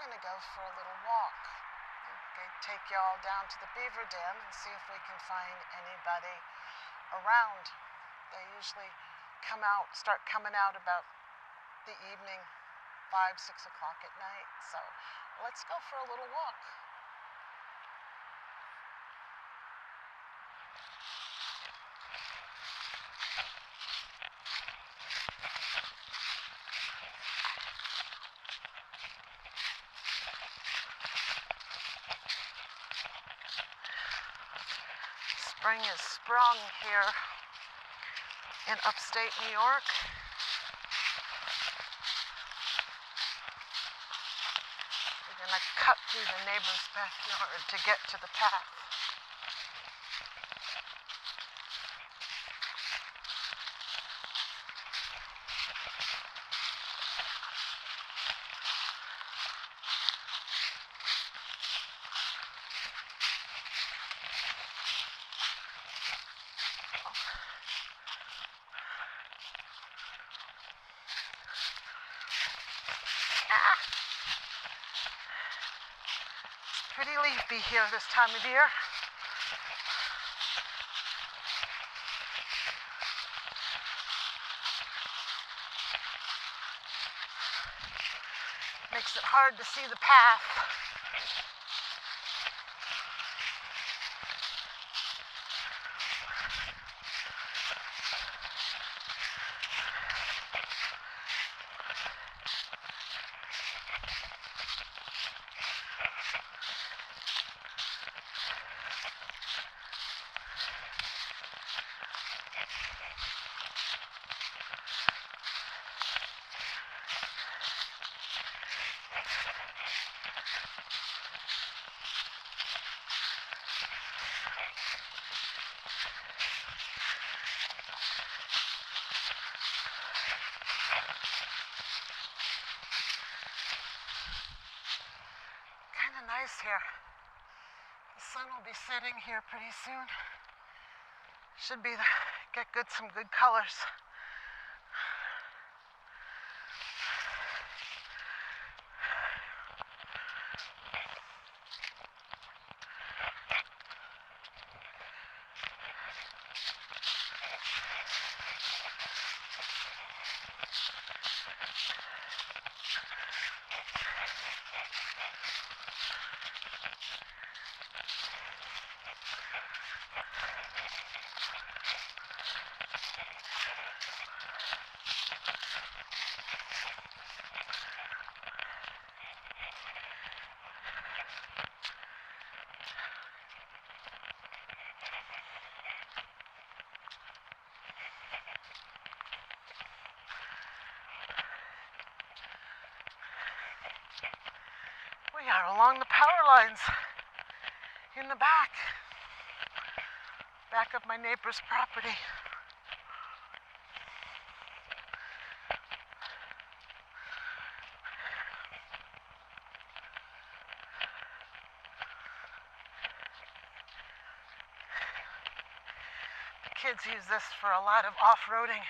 going to go for a little walk. Okay, take y'all down to the beaver dam and see if we can find anybody around. They usually start coming out about the evening, 5, 6 o'clock at night. So let's go for a little walk. Spring is sprung here in upstate New York. We're going to cut through the neighbor's backyard to get to the path. Pretty leafy here this time of year. Makes it hard to see the path. Nice here. The sun will be setting here pretty soon. Should be get some good colors. We are along the power lines in the back of my neighbor's property. The kids use this for a lot of off-roading.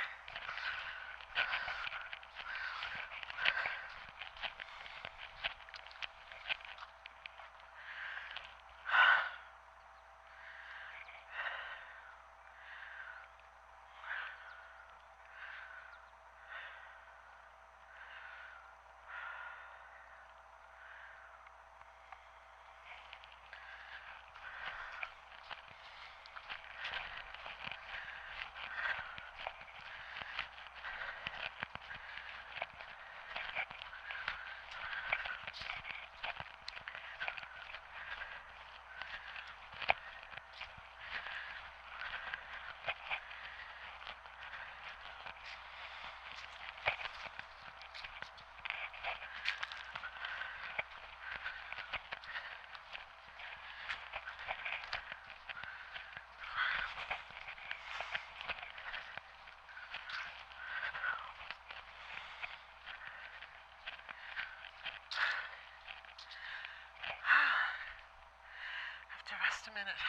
Just a minute.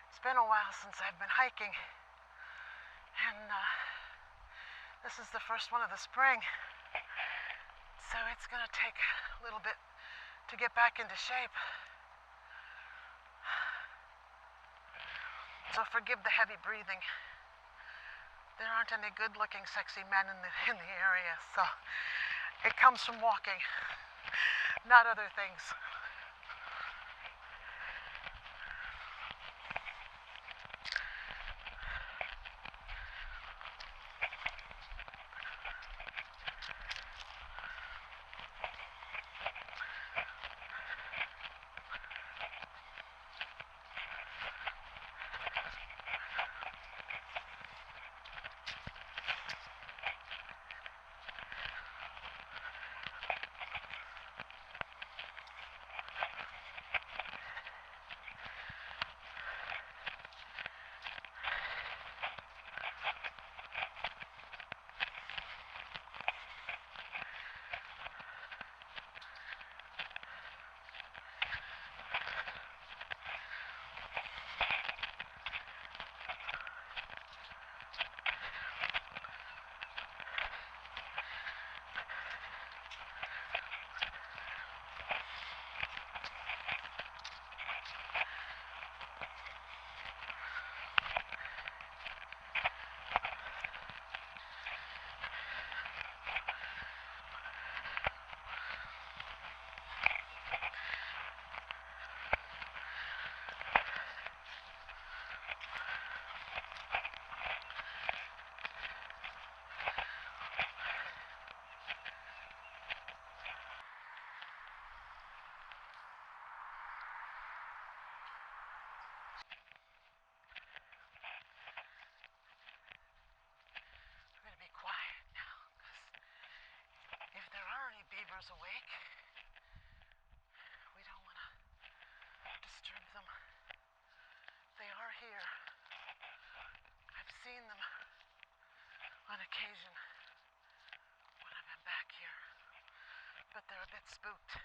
It's been a while since I've been hiking, and this is the first one of the spring. it's going to take a little bit to get back into shape. So forgive the heavy breathing. There aren't any good-looking, sexy men in the area, so it comes from walking, not other things. Beavers awake. We don't want to disturb them. They are here. I've seen them on occasion when I've been back here, but they're a bit spooked.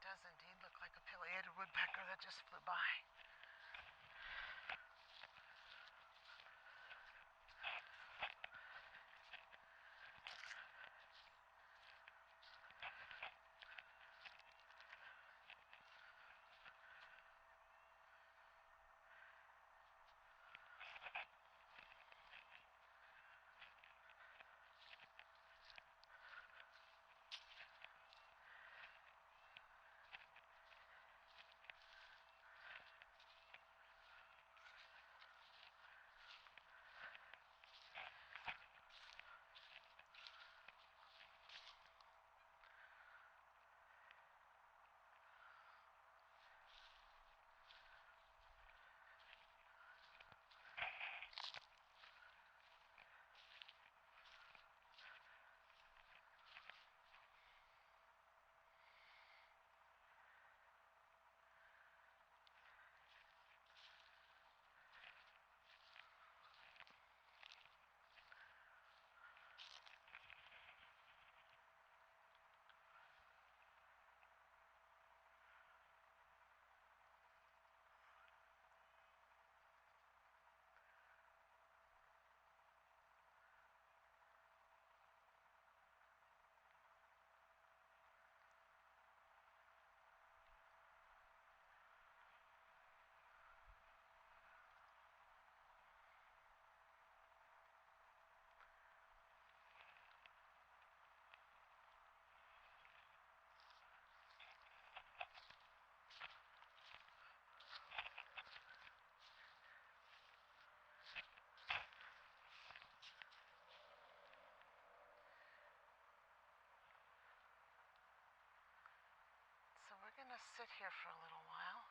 Does indeed look like a pileated woodpecker that just flew by. So we're going to sit here for a little while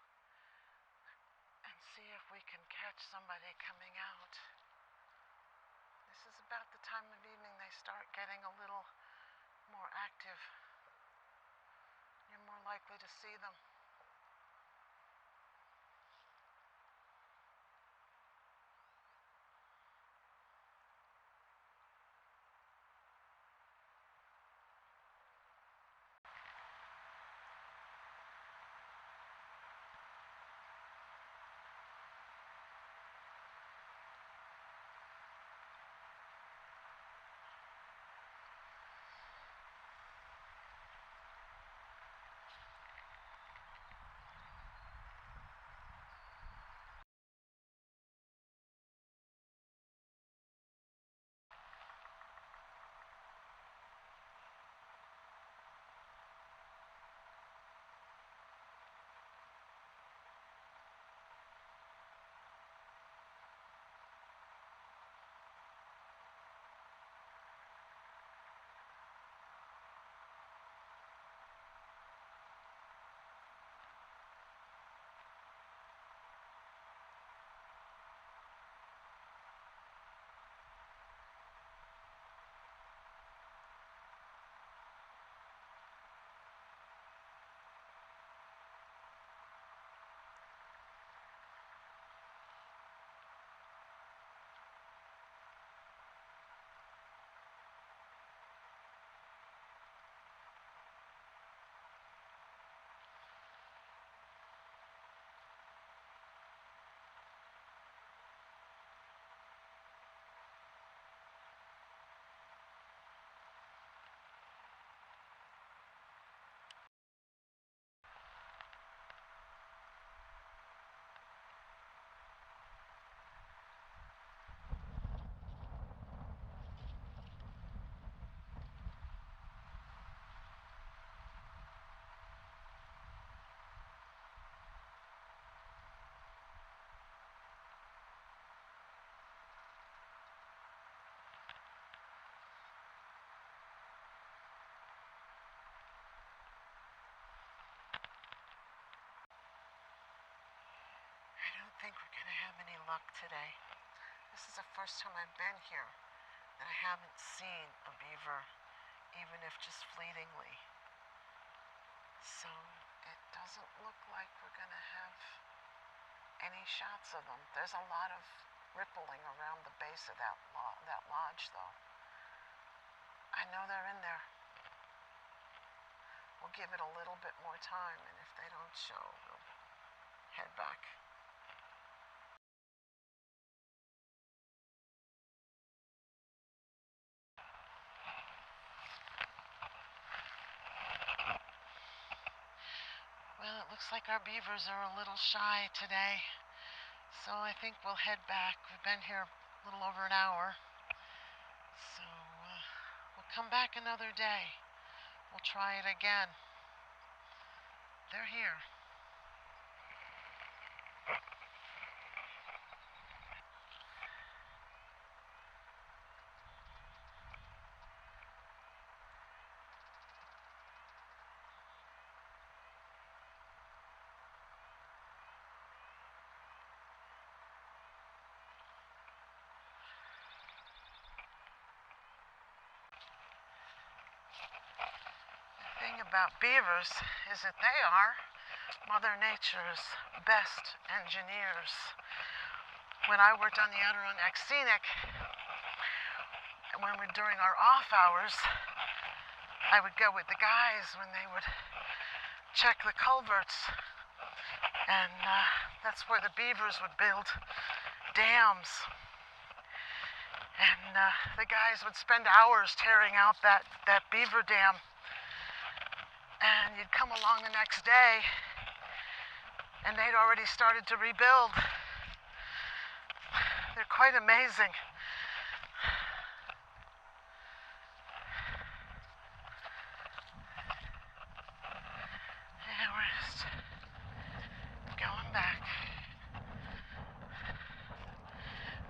and see if we can catch somebody coming out. This is about the time of evening they start getting a little more active. You're more likely to see them. I don't think we're going to have any luck today. This is the first time I've been here that I haven't seen a beaver, even if just fleetingly. So it doesn't look like we're going to have any shots of them. There's a lot of rippling around the base of that lodge, though. I know they're in there. We'll give it a little bit more time, and if they don't show, we'll head back. Well, it looks like our beavers are a little shy today, so I think we'll head back. We've been here a little over an hour, so we'll come back another day. We'll try it again. They're here. The thing about beavers is that they are Mother Nature's best engineers. When I worked on the Adirondack Scenic, during our off hours, I would go with the guys when they would check the culverts, and that's where the beavers would build dams. And the guys would spend hours tearing out that beaver dam. And you'd come along the next day, and they'd already started to rebuild. They're quite amazing. And we're just going back.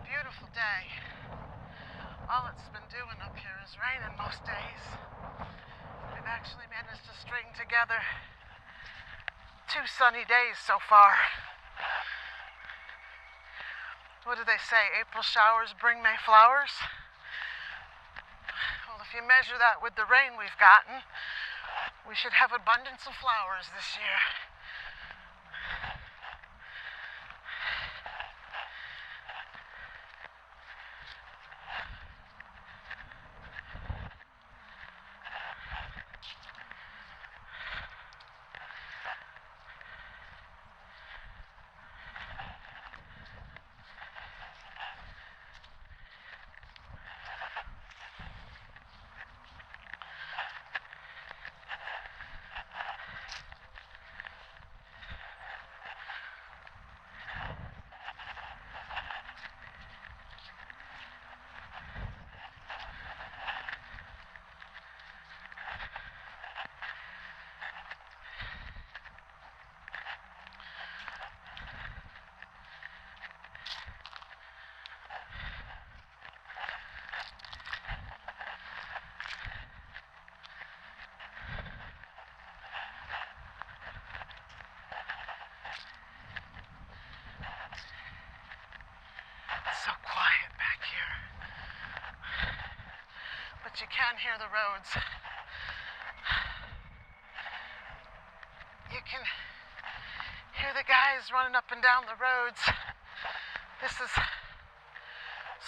Beautiful day. All it's been doing up here is raining most days. We've actually managed to string together 2 sunny days so far. What do they say? April showers bring May flowers? if you measure that with the rain we've gotten, we should have abundance of flowers this year. So quiet back here, but you can hear the roads. You can hear the guys running up and down the roads. This is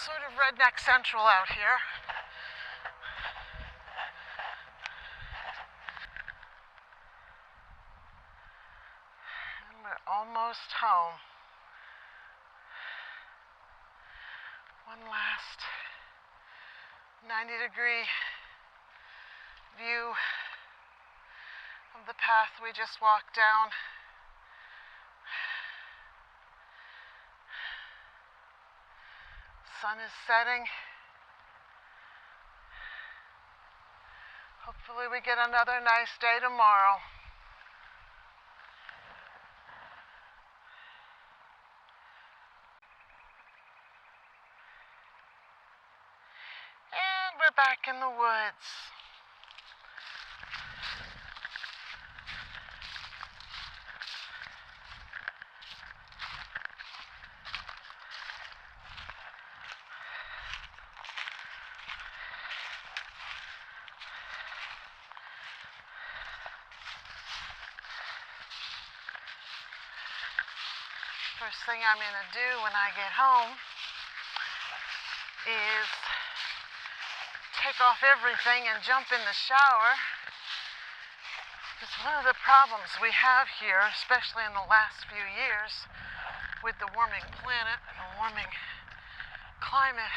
sort of redneck central out here. And we're almost home. One last 90-degree view of the path we just walked down. Sun is setting. Hopefully we get another nice day tomorrow. And we're back in the woods. First thing I'm going to do when I get home is take off everything and jump in the shower. Because one of the problems we have here, especially in the last few years, with the warming planet and the warming climate,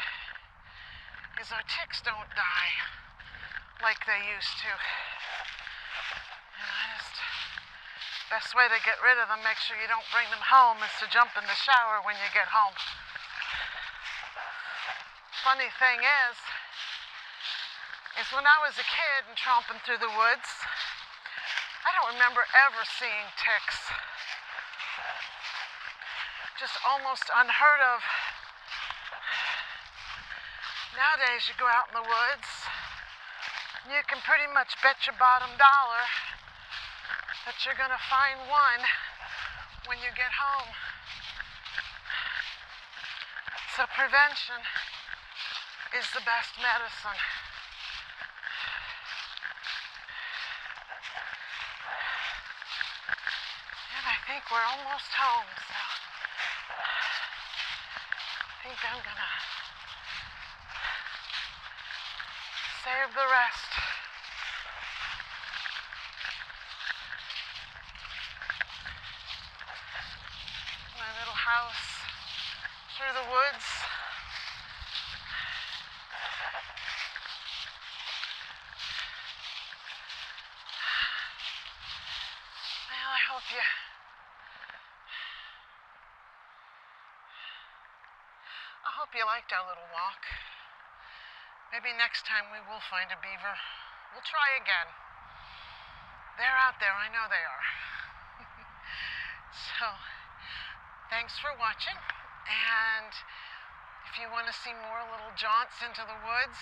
is our ticks don't die like they used to. And best way to get rid of them, make sure you don't bring them home, is to jump in the shower when you get home. Funny thing is when I was a kid and tromping through the woods, I don't remember ever seeing ticks. Just almost unheard of. Nowadays you go out in the woods, and you can pretty much bet your bottom dollar that you're going to find one when you get home. So prevention is the best medicine. And I think we're almost home, so I think I'm going to save the rest. House through the woods. Well, I hope you liked our little walk. Maybe next time we will find a beaver. We'll try again. They're out there, I know they are. So thanks for watching, and if you want to see more little jaunts into the woods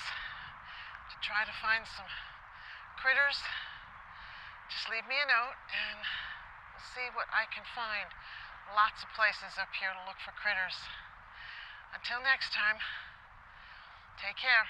to try to find some critters, just leave me a note and we'll see what I can find. Lots of places up here to look for critters. Until next time, take care.